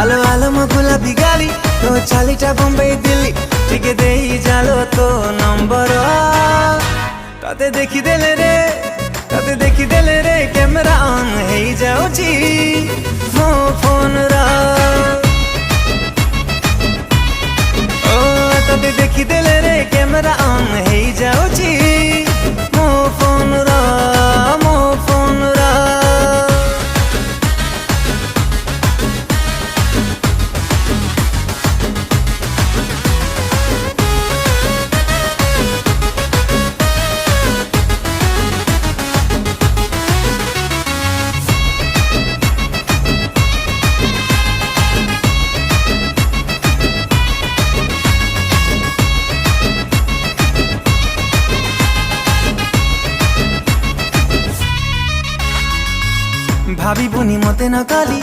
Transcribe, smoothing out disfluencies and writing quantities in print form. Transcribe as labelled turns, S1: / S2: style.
S1: आलो आलो मो गुलाबी गाड़ी तो चालीटा बम्बई दिल्ली टिके देई जालो तो नंबर तते देखी देले रे कैमरा ऑन है जाउची मो फोन रा ओ तते देखी देले रे कैमरा ऑन है जाउची मो फोन रा मो फोन रा भाभी बुनी मते न काली